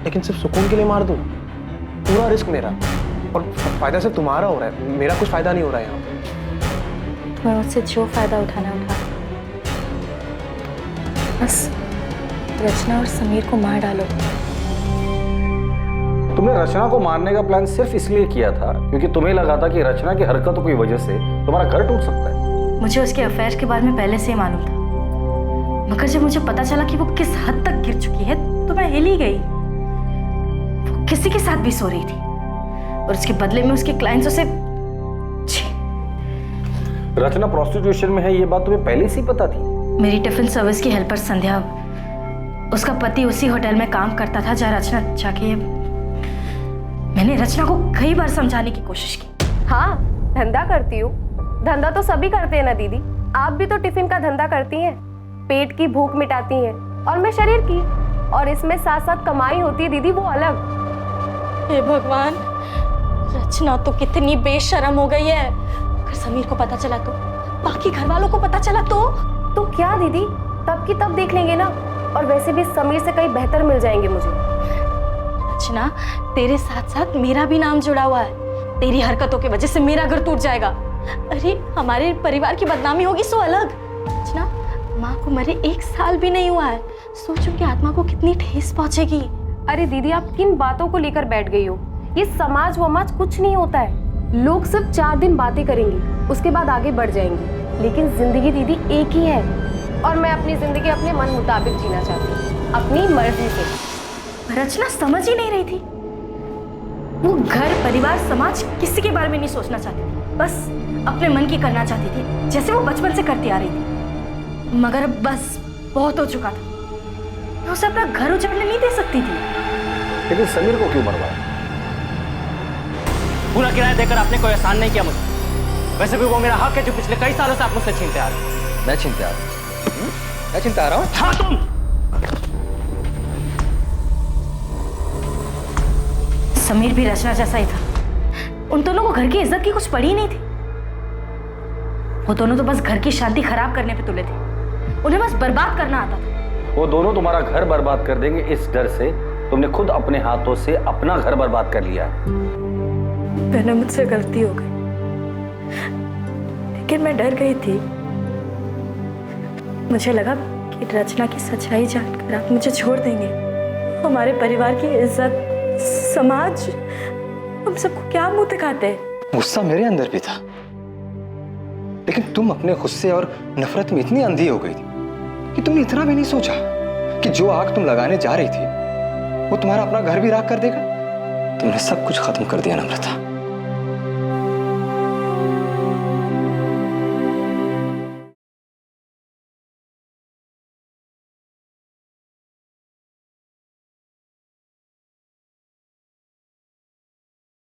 लेकिन सिर्फ सुकून के लिए मार दूं? पूरा रिस्क मेरा, और फायदा सिर्फ तुम्हारा हो रहा है, मेरा कुछ फायदा नहीं हो रहा है यहाँ पे। तुम्हें मुझसे जो फायदा उठाना उठा, बस रचना और समीर को मार डालो। तुमने रचना को मारने का प्लान सिर्फ इसलिए किया था क्योंकि तुम्हें लगा था कि रचना की हरकतों की वजह से तुम्हारा घर टूट सकता है। मुझे उसके अफेयर के बारे में पहले से ही मालूम था, मगर जब मुझे पता चला कि वो किस हद तक गिर चुकी है तो मैं हिल ही गई। वो किसी के साथ भी सो रही थी और उसके बदले में उसके क्लाइंट्स उसे। रचना प्रोस्टिट्यूशन में है, ये बात तुम्हें पहले से ही पता थी? मेरी टिफिन सर्विस की हेल्पर संध्या, उसका पति उसी होटल में काम करता था जहाँ रचना जाके। मैंने रचना को कई बार समझाने की कोशिश की। हाँ, धंधा करती हूँ। धंधा तो सभी करते हैं ना दीदी, आप भी तो टिफिन का धंधा करती हैं, पेट की भूख मिटाती हैं, और मैं शरीर की, और इसमें साथ साथ कमाई होती है दीदी, वो अलग। हे भगवान, रचना तो कितनी बेशर्म हो गई है। अगर समीर को पता चला तो, बाकी घर वालों को पता चला तो क्या दीदी, तब की तब देख लेंगे ना, और वैसे भी समीर से कहीं बेहतर मिल जाएंगे मुझे। रचना, तेरे साथ साथ मेरा भी नाम जुड़ा हुआ है। तेरी हरकतों की वजह से मेरा घर टूट जाएगा। अरे हमारे परिवार की बदनामी होगी सो अलग। रचना, माँ को मरे 1 साल भी नहीं हुआ है, सोचो कि आत्मा को कितनी ठेस पहुंचेगी। अरे दीदी, आप किन बातों को लेकर बैठ गई हो? ये समाज वमाज कुछ नहीं होता है। लोग सिर्फ 4 दिन बातें करेंगे, उसके बाद आगे बढ़ जाएंगे, लेकिन जिंदगी दीदी एक ही है, और मैं अपनी जिंदगी अपने मन मुताबिक जीना चाहती हूँ, अपनी मर्जी से। रचना समझ ही नहीं रही थी। वो घर, परिवार, समाज किसी के बारे में नहीं सोचना चाहती थी, बस अपने मन की करना चाहती थी, जैसे वो बचपन से करती आ रही थी। मगर अब बस बहुत हो चुका था। मैं उसे अपना घर उजाड़ने नहीं दे सकती थी। लेकिन समीर को क्यों मरवाया? पूरा किराया देकर आपने कोई एहसान नहीं किया मुझे। वैसे भी वो मेरा हक है जो पिछले कई सालों से आप मुझसे छीनते आ रहे हैं। मैं छीनते आ रहा हूँ? मैं छीनते आ रहा हूँ? हाँ, तुम। समीर भी रचना जैसा ही था। उन दोनों को घर की इज्जत की कुछ पड़ी नहीं थी। वो दोनों तो बस घर की शांति खराब करने पे तुले थे। उन्हें बस बर्बाद करना आता था। वो दोनों तुम्हारा घर बर्बाद कर देंगे, इस डर से तुमने खुद अपने हाथों से अपना घर बर्बाद कर लिया। मैंने मुझसे गलती हो गई, लेकिन मैं डर गई थी। मुझे लगा कि रचना की सच्चाई जानकर आप मुझे छोड़ देंगे। हमारे परिवार की इज्जत, समाज, हम सबको क्या मुंह दिखाते हैं। गुस्सा मेरे अंदर भी था, लेकिन तुम अपने गुस्से और नफरत में इतनी अंधी हो गई थी कि तुमने इतना भी नहीं सोचा कि जो आग तुम लगाने जा रही थी वो तुम्हारा अपना घर भी राख कर देगा। तुमने सब कुछ खत्म कर दिया नम्रता।